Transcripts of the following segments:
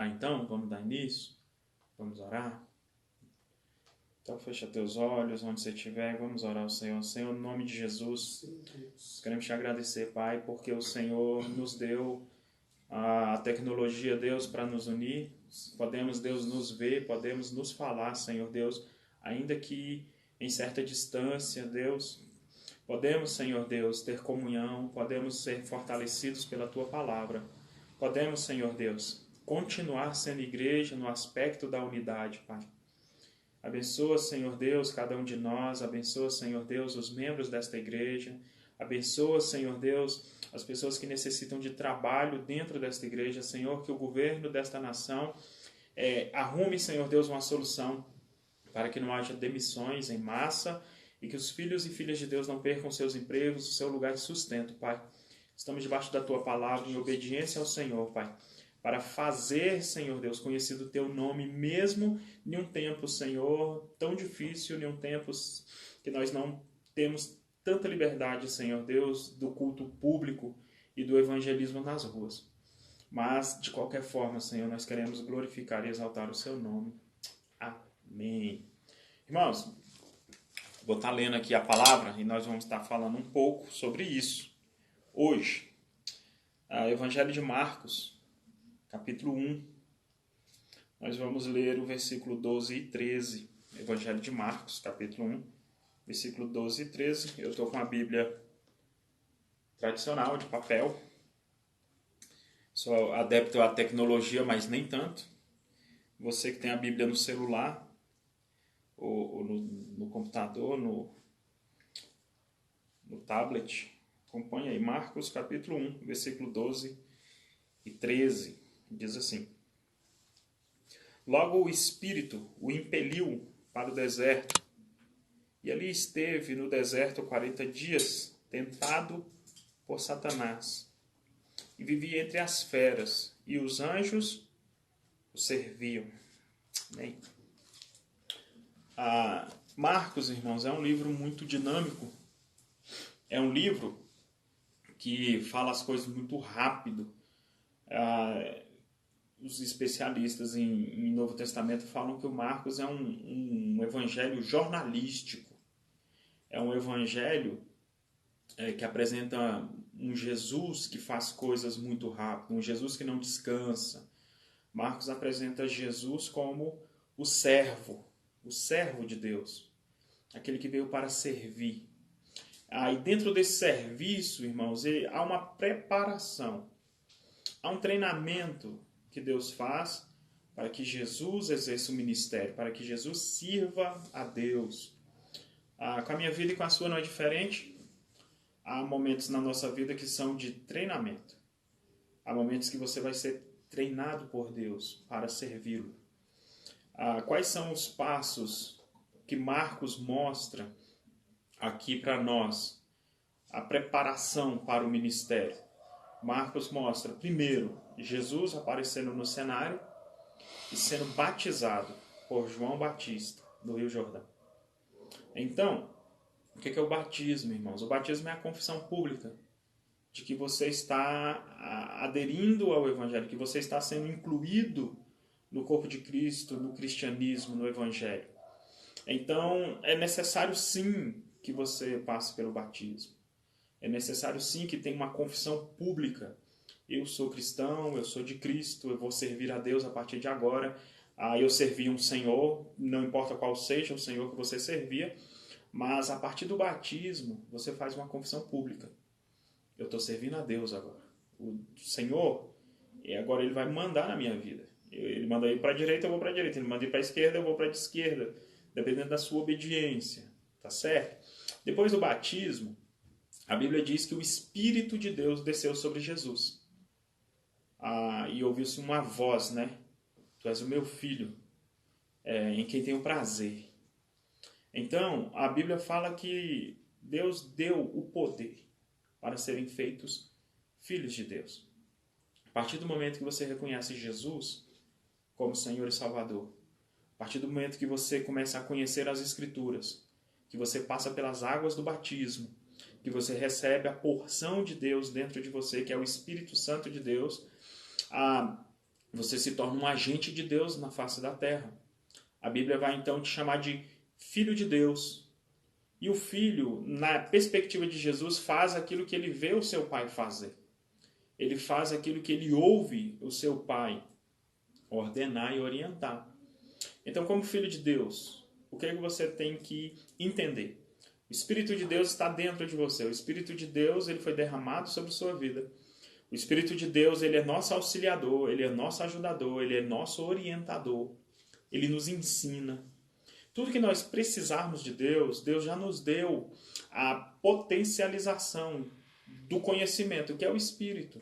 Então, vamos dar início? Vamos orar? Então, fecha teus olhos, onde você estiver, vamos orar ao Senhor. Senhor, no nome de Jesus, queremos te agradecer, Pai, porque o Senhor nos deu a tecnologia, Deus, para nos unir. Podemos, Deus, nos ver, podemos nos falar, Senhor Deus, ainda que em certa distância, Deus. Podemos, Senhor Deus, ter comunhão, podemos ser fortalecidos pela Tua palavra. Podemos, Senhor Deus, continuar sendo igreja no aspecto da unidade, Pai. Abençoa, Senhor Deus, cada um de nós. Abençoa, Senhor Deus, os membros desta igreja. Abençoa, Senhor Deus, as pessoas que necessitam de trabalho dentro desta igreja. Senhor, que o governo desta nação arrume, Senhor Deus, uma solução para que não haja demissões em massa e que os filhos e filhas de Deus não percam seus empregos, o seu lugar de sustento, Pai. Estamos debaixo da Tua palavra em obediência ao Senhor, Pai, para fazer, Senhor Deus, conhecido o Teu nome, mesmo em um tempo, Senhor, tão difícil, em um tempo que nós não temos tanta liberdade, Senhor Deus, do culto público e do evangelismo nas ruas. Mas, de qualquer forma, Senhor, nós queremos glorificar e exaltar o Seu nome. Amém. Irmãos, vou estar lendo aqui a palavra e nós vamos estar falando um pouco sobre isso hoje. Evangelho de Marcos, capítulo 1. Nós vamos ler o versículo 12 e 13. Evangelho de Marcos, capítulo 1, versículo 12 e 13. Eu estou com a Bíblia tradicional, de papel. Sou adepto à tecnologia, mas nem tanto. Você que tem a Bíblia no celular, ou no computador, no tablet, acompanhe aí. Marcos, capítulo 1, versículo 12 e 13. Diz assim: Logo o Espírito o impeliu para o deserto, e ali esteve no deserto 40 dias, tentado por Satanás, e vivia entre as feras, e os anjos o serviam. Amém. Marcos, irmãos, é um livro muito dinâmico. É um livro que fala as coisas muito rápido. Os especialistas em Novo Testamento falam que o Marcos é um evangelho jornalístico. É um evangelho que apresenta um Jesus que faz coisas muito rápido, um Jesus que não descansa. Marcos apresenta Jesus como o servo de Deus, aquele que veio para servir. E dentro desse serviço, irmãos, há uma preparação, há um treinamento que Deus faz para que Jesus exerça o ministério, para que Jesus sirva a Deus. Com a minha vida e com a sua não é diferente. Há momentos na nossa vida que são de treinamento. Há momentos que você vai ser treinado por Deus para servi-lo. Quais são os passos que Marcos mostra aqui para nós? A preparação para o ministério. Marcos mostra, primeiro, Jesus aparecendo no cenário e sendo batizado por João Batista, no Rio Jordão. Então, o que é o batismo, irmãos? O batismo é a confissão pública de que você está aderindo ao Evangelho, que você está sendo incluído no corpo de Cristo, no cristianismo, no Evangelho. Então, é necessário sim que você passe pelo batismo. É necessário sim que tenha uma confissão pública. Eu sou cristão, eu sou de Cristo, eu vou servir a Deus a partir de agora. Eu servi um Senhor, não importa qual seja o Senhor que você servia, mas a partir do batismo você faz uma confissão pública. Eu estou servindo a Deus agora. O Senhor, agora Ele vai mandar na minha vida. Ele manda ir para a direita, eu vou para a direita. Ele manda ir para a esquerda, eu vou para a esquerda. Dependendo da sua obediência. Tá certo? Depois do batismo, a Bíblia diz que o Espírito de Deus desceu sobre Jesus. E ouviu-se uma voz, né? Tu és o meu filho, em quem tenho prazer. Então, a Bíblia fala que Deus deu o poder para serem feitos filhos de Deus. A partir do momento que você reconhece Jesus como Senhor e Salvador, a partir do momento que você começa a conhecer as Escrituras, que você passa pelas águas do batismo, que você recebe a porção de Deus dentro de você, que é o Espírito Santo de Deus, você se torna um agente de Deus na face da terra. A Bíblia vai então te chamar de filho de Deus. E o filho, na perspectiva de Jesus, faz aquilo que ele vê o seu pai fazer. Ele faz aquilo que ele ouve o seu pai ordenar e orientar. Então, como filho de Deus, o que é que você tem que entender? O Espírito de Deus está dentro de você. O Espírito de Deus ele foi derramado sobre a sua vida. O Espírito de Deus ele é nosso auxiliador, ele é nosso ajudador, ele é nosso orientador. Ele nos ensina. Tudo que nós precisarmos de Deus, Deus já nos deu a potencialização do conhecimento, que é o Espírito.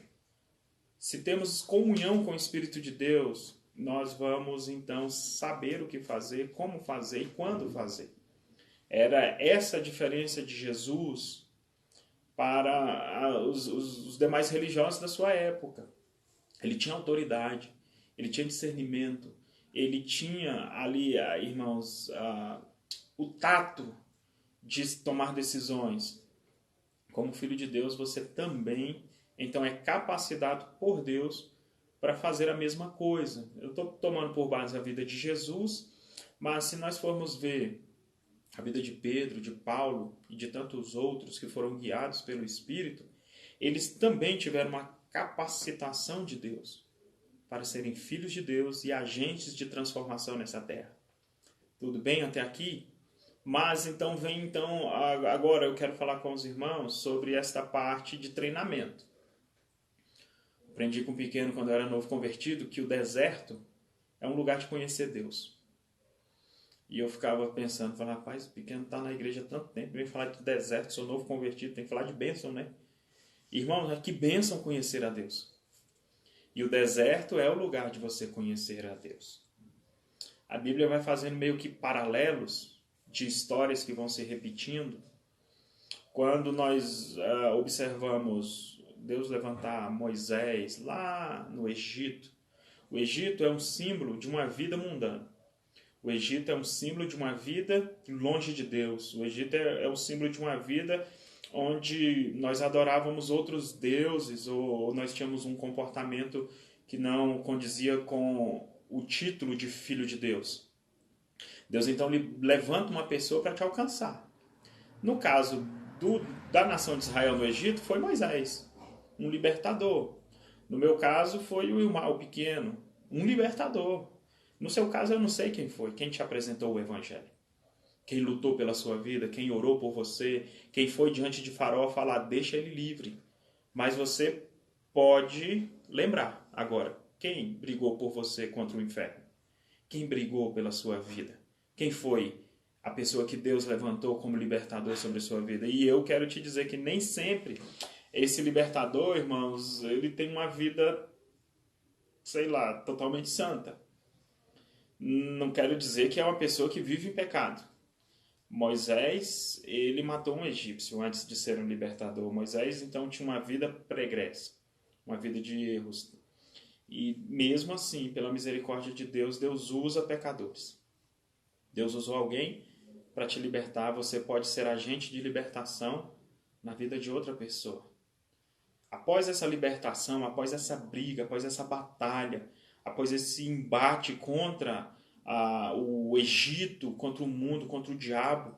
Se temos comunhão com o Espírito de Deus, nós vamos então saber o que fazer, como fazer e quando fazer. Era essa a diferença de Jesus para os demais religiosos da sua época. Ele tinha autoridade, ele tinha discernimento, ele tinha ali, irmãos, o tato de tomar decisões. Como filho de Deus, você também, então, é capacitado por Deus para fazer a mesma coisa. Eu estou tomando por base a vida de Jesus, mas se nós formos ver a vida de Pedro, de Paulo e de tantos outros que foram guiados pelo Espírito, eles também tiveram uma capacitação de Deus para serem filhos de Deus e agentes de transformação nessa terra. Tudo bem até aqui? Mas então agora eu quero falar com os irmãos sobre esta parte de treinamento. Aprendi com um pequeno quando eu era novo convertido que o deserto é um lugar de conhecer Deus. E eu ficava pensando, falava, rapaz, o pequeno está na igreja há tanto tempo, vem falar de deserto, sou novo convertido, tem que falar de bênção, né? Irmãos, que bênção conhecer a Deus. E o deserto é o lugar de você conhecer a Deus. A Bíblia vai fazendo meio que paralelos de histórias que vão se repetindo. Quando nós observamos Deus levantar Moisés lá no Egito, o Egito é um símbolo de uma vida mundana. O Egito é um símbolo de uma vida longe de Deus. O Egito é um símbolo de uma vida onde nós adorávamos outros deuses ou nós tínhamos um comportamento que não condizia com o título de filho de Deus. Deus então levanta uma pessoa para te alcançar. No caso da nação de Israel no Egito, foi Moisés, um libertador. No meu caso, foi o Ilmar, o pequeno, um libertador. No seu caso, eu não sei quem foi, quem te apresentou o Evangelho. Quem lutou pela sua vida, quem orou por você, quem foi diante de Faraó falar, deixa ele livre. Mas você pode lembrar agora, quem brigou por você contra o inferno? Quem brigou pela sua vida? Quem foi a pessoa que Deus levantou como libertador sobre a sua vida? E eu quero te dizer que nem sempre esse libertador, irmãos, ele tem uma vida, sei lá, totalmente santa. Não quero dizer que é uma pessoa que vive em pecado. Moisés, ele matou um egípcio antes de ser um libertador. Moisés, então, tinha uma vida pregressa, uma vida de erros. E mesmo assim, pela misericórdia de Deus, Deus usa pecadores. Deus usou alguém para te libertar. Você pode ser agente de libertação na vida de outra pessoa. Após essa libertação, após essa briga, após essa batalha, após esse embate contra o Egito, contra o mundo, contra o diabo,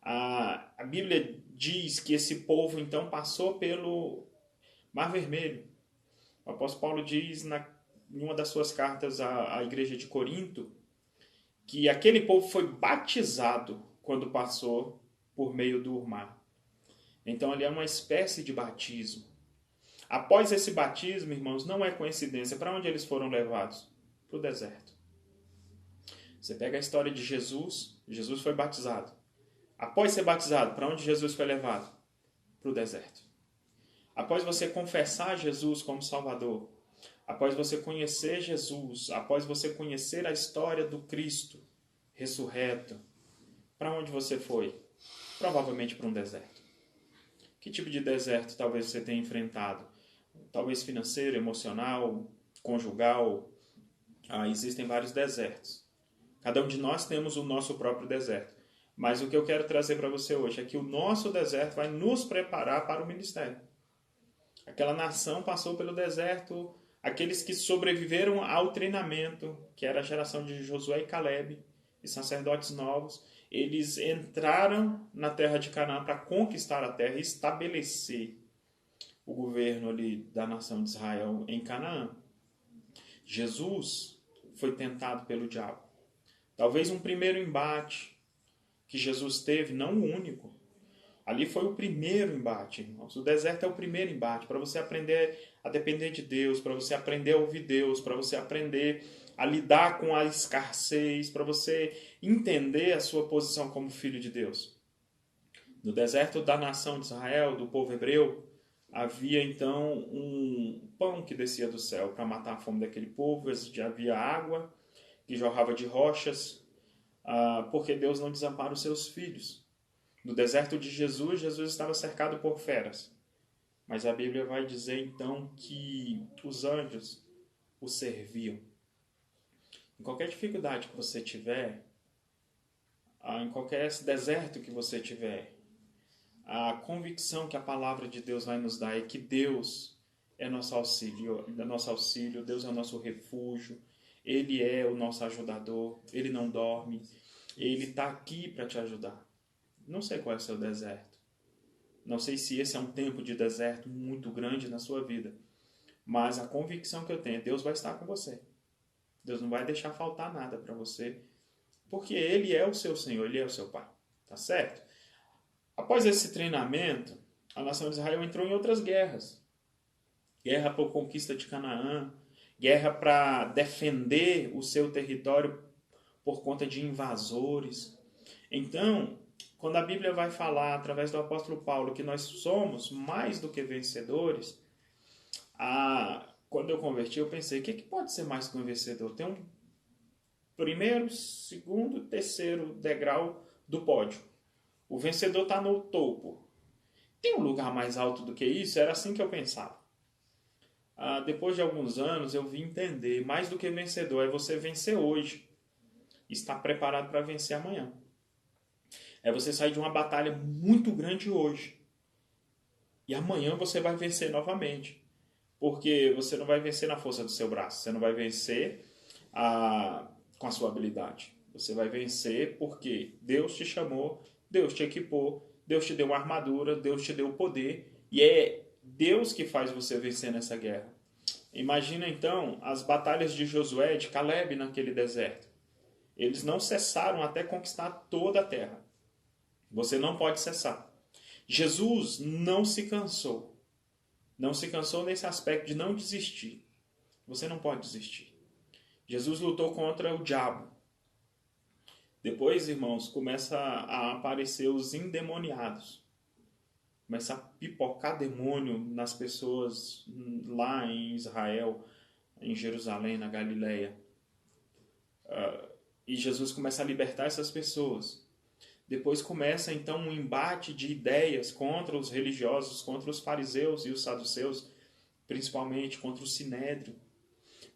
a Bíblia diz que esse povo então passou pelo Mar Vermelho. O apóstolo Paulo diz em uma das suas cartas à igreja de Corinto que aquele povo foi batizado quando passou por meio do mar. Então ali é uma espécie de batismo. Após esse batismo, irmãos, não é coincidência. Para onde eles foram levados? Para o deserto. Você pega a história de Jesus. Jesus foi batizado. Após ser batizado, para onde Jesus foi levado? Para o deserto. Após você confessar Jesus como Salvador, após você conhecer Jesus, após você conhecer a história do Cristo ressurreto, para onde você foi? Provavelmente para um deserto. Que tipo de deserto talvez você tenha enfrentado? Talvez financeiro, emocional, conjugal. Existem vários desertos. Cada um de nós temos o nosso próprio deserto. Mas o que eu quero trazer para você hoje é que o nosso deserto vai nos preparar para o ministério. Aquela nação passou pelo deserto aqueles que sobreviveram ao treinamento, que era a geração de Josué e Calebe, e sacerdotes novos, eles entraram na terra de Canaã para conquistar a terra e estabelecer o governo ali da nação de Israel em Canaã. Jesus foi tentado pelo diabo. Talvez um primeiro embate que Jesus teve, não o único. Ali foi o primeiro embate, irmãos. O deserto é o primeiro embate para você aprender a depender de Deus, para você aprender a ouvir Deus, para você aprender a lidar com a escassez, para você entender a sua posição como filho de Deus. No deserto da nação de Israel, do povo hebreu, havia então um pão que descia do céu para matar a fome daquele povo. Havia água que jorrava de rochas, porque Deus não desampara os seus filhos. No deserto de Jesus, Jesus estava cercado por feras. Mas a Bíblia vai dizer então que os anjos o serviam. Em qualquer dificuldade que você tiver, em qualquer deserto que você tiver, a convicção que a palavra de Deus vai nos dar é que Deus é nosso auxílio, Deus é o nosso refúgio, Ele é o nosso ajudador, Ele não dorme, Ele está aqui para te ajudar. Não sei qual é o seu deserto. Não sei se esse é um tempo de deserto muito grande na sua vida. Mas a convicção que eu tenho é que Deus vai estar com você. Deus não vai deixar faltar nada para você. Porque Ele é o seu Senhor, Ele é o seu Pai. Tá certo? Após esse treinamento, a nação de Israel entrou em outras guerras. Guerra por conquista de Canaã. Guerra para defender o seu território por conta de invasores. Então, quando a Bíblia vai falar, através do apóstolo Paulo, que nós somos mais do que vencedores, quando eu converti, eu pensei, o que pode ser mais que um vencedor? Tem um primeiro, segundo, terceiro degrau do pódio. O vencedor está no topo. Tem um lugar mais alto do que isso? Era assim que eu pensava. Depois de alguns anos, eu vim entender, mais do que vencedor, é você vencer hoje. Estar preparado para vencer amanhã. É você sair de uma batalha muito grande hoje. E amanhã você vai vencer novamente. Porque você não vai vencer na força do seu braço. Você não vai vencer com a sua habilidade. Você vai vencer porque Deus te chamou, Deus te equipou, Deus te deu uma armadura, Deus te deu o poder. E é Deus que faz você vencer nessa guerra. Imagina então as batalhas de Josué e de Calebe naquele deserto. Eles não cessaram até conquistar toda a terra. Você não pode cessar. Jesus não se cansou. Não se cansou nesse aspecto de não desistir. Você não pode desistir. Jesus lutou contra o diabo. Depois, irmãos, começa a aparecer os endemoniados. Começa a pipocar demônio nas pessoas lá em Israel, em Jerusalém, na Galileia. E Jesus começa a libertar essas pessoas. Depois começa então um embate de ideias contra os religiosos, contra os fariseus e os saduceus, principalmente contra o Sinédrio.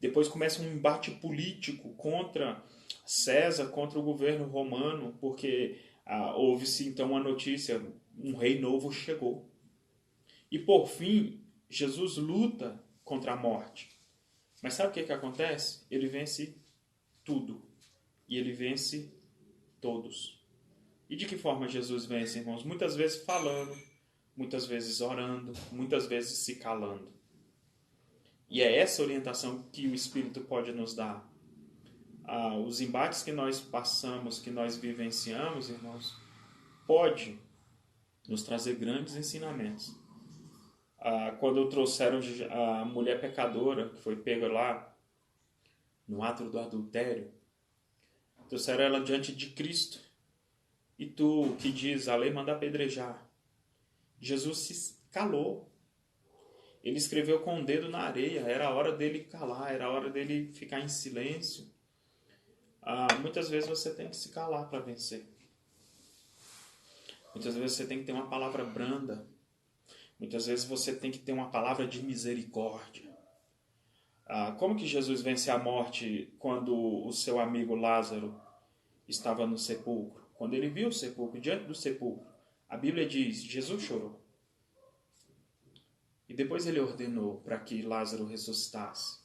Depois começa um embate político contra César, contra o governo romano, porque houve-se então uma notícia, um rei novo chegou. E por fim, Jesus luta contra a morte. Mas sabe o que acontece? Ele vence tudo. E ele vence todos. E de que forma Jesus vence, irmãos? Muitas vezes falando, muitas vezes orando, muitas vezes se calando. E é essa orientação que o Espírito pode nos dar. Os embates que nós passamos, que nós vivenciamos, irmãos, pode nos trazer grandes ensinamentos. Quando trouxeram a mulher pecadora, que foi pega lá no ato do adultério, trouxeram ela diante de Cristo. E tu, que diz, a lei manda apedrejar. Jesus se calou. Ele escreveu com o dedo na areia. Era a hora dele calar, era a hora dele ficar em silêncio. Muitas vezes você tem que se calar para vencer. Muitas vezes você tem que ter uma palavra branda. Muitas vezes você tem que ter uma palavra de misericórdia. Como que Jesus vence a morte quando o seu amigo Lázaro estava no sepulcro? Quando ele viu o sepulcro, diante do sepulcro, a Bíblia diz, Jesus chorou. E depois ele ordenou para que Lázaro ressuscitasse.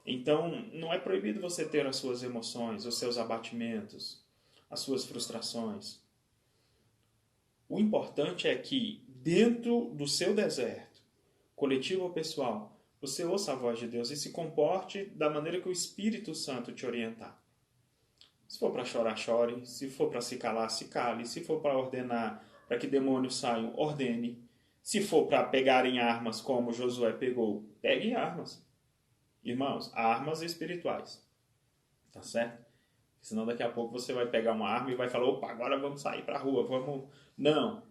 Então, não é proibido você ter as suas emoções, os seus abatimentos, as suas frustrações. O importante é que, dentro do seu deserto, coletivo ou pessoal, você ouça a voz de Deus e se comporte da maneira que o Espírito Santo te orientar. Se for para chorar, chore. Se for para se calar, se cale. Se for para ordenar para que demônios saiam, ordene. Se for para pegarem armas como Josué pegou, peguem armas. Irmãos, armas espirituais. Tá certo? Senão daqui a pouco você vai pegar uma arma e vai falar, opa, agora vamos sair para a rua, vamos... Não.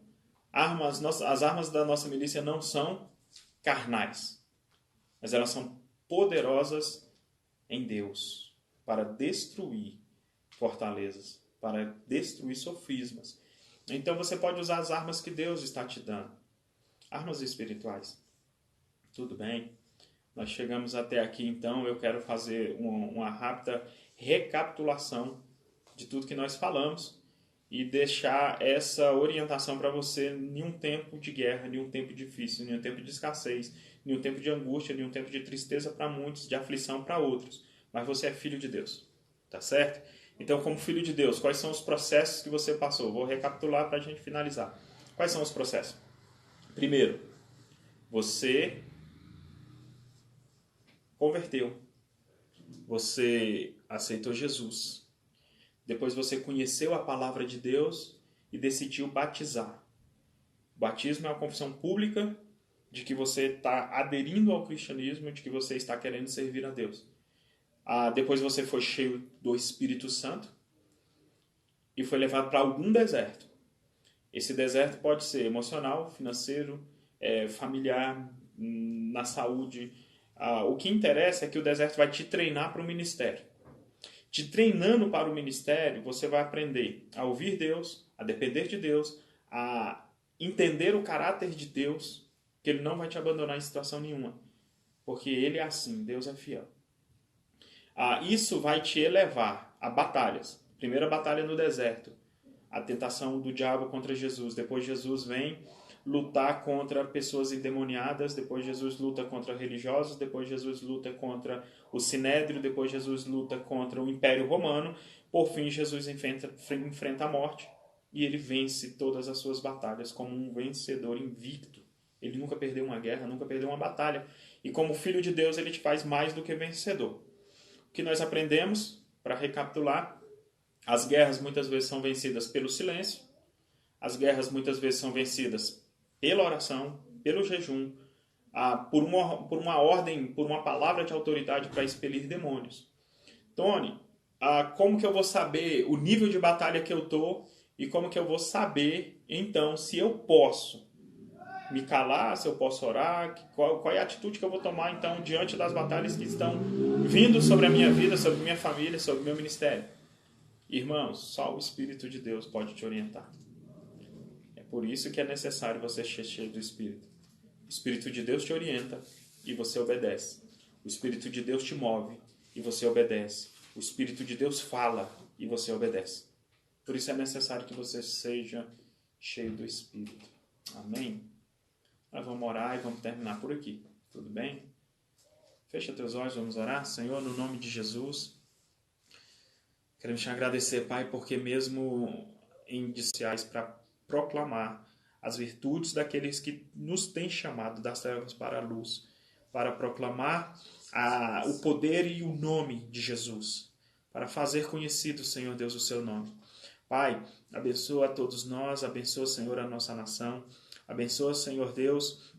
As armas da nossa milícia não são carnais, mas elas são poderosas em Deus para destruir fortalezas, para destruir sofismas. Então você pode usar as armas que Deus está te dando. Armas espirituais. Tudo bem? Nós chegamos até aqui, então eu quero fazer uma rápida recapitulação de tudo que nós falamos e deixar essa orientação para você em um tempo de guerra, em um tempo difícil, em um tempo de escassez, em um tempo de angústia, em um tempo de tristeza para muitos, de aflição para outros. Mas você é filho de Deus, tá certo? Então, como filho de Deus, quais são os processos que você passou? Vou recapitular para a gente finalizar. Quais são os processos? Primeiro, você converteu. Você aceitou Jesus. Depois você conheceu a palavra de Deus e decidiu batizar. O batismo é uma confissão pública de que você está aderindo ao cristianismo, de que você está querendo servir a Deus. Depois você foi cheio do Espírito Santo e foi levado para algum deserto. Esse deserto pode ser emocional, financeiro, familiar, na saúde. O que interessa é que o deserto vai te treinar para o ministério. Te treinando para o ministério, você vai aprender a ouvir Deus, a depender de Deus, a entender o caráter de Deus, que Ele não vai te abandonar em situação nenhuma. Porque Ele é assim, Deus é fiel. Isso vai te elevar a batalhas. Primeira batalha no deserto, a tentação do diabo contra Jesus. Depois Jesus vem lutar contra pessoas endemoniadas, depois Jesus luta contra religiosos, depois Jesus luta contra o Sinédrio, depois Jesus luta contra o Império Romano, por fim Jesus enfrenta a morte e ele vence todas as suas batalhas como um vencedor invicto. Ele nunca perdeu uma guerra, nunca perdeu uma batalha, e como filho de Deus ele te faz mais do que vencedor. O que nós aprendemos, para recapitular, as guerras muitas vezes são vencidas pelo silêncio, as guerras muitas vezes são vencidas pela oração, pelo jejum, por uma ordem, por uma palavra de autoridade para expelir demônios. Tony, como que eu vou saber o nível de batalha que eu estou e como que eu vou saber, então, se eu posso me calar, se eu posso orar, qual é a atitude que eu vou tomar, então, diante das batalhas que estão vindo sobre a minha vida, sobre a minha família, sobre o meu ministério? Irmãos, só o Espírito de Deus pode te orientar. Por isso que é necessário você ser cheio do Espírito. O Espírito de Deus te orienta e você obedece. O Espírito de Deus te move e você obedece. O Espírito de Deus fala e você obedece. Por isso é necessário que você seja cheio do Espírito. Amém? Nós vamos orar e vamos terminar por aqui. Tudo bem? Fecha teus olhos, vamos orar. Senhor, no nome de Jesus, queremos te agradecer, Pai, porque mesmo em indiciais para proclamar as virtudes daqueles que nos têm chamado das trevas para a luz, para proclamar o poder e o nome de Jesus, para fazer conhecido, Senhor Deus, o seu nome. Pai, abençoa a todos nós, abençoa, Senhor, a nossa nação, abençoa, Senhor Deus,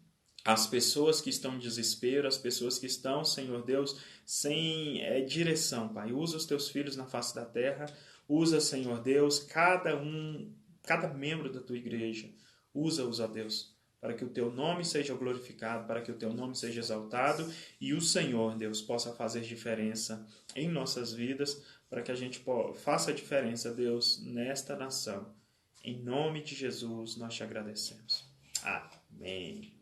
as pessoas que estão em desespero, as pessoas que estão, Senhor Deus, sem direção, Pai. Usa os teus filhos na face da terra, usa, Senhor Deus, cada membro da tua igreja, usa-os, ó Deus, para que o teu nome seja glorificado, para que o teu nome seja exaltado e o Senhor, Deus, possa fazer diferença em nossas vidas, para que a gente faça a diferença, Deus, nesta nação. Em nome de Jesus, nós te agradecemos. Amém.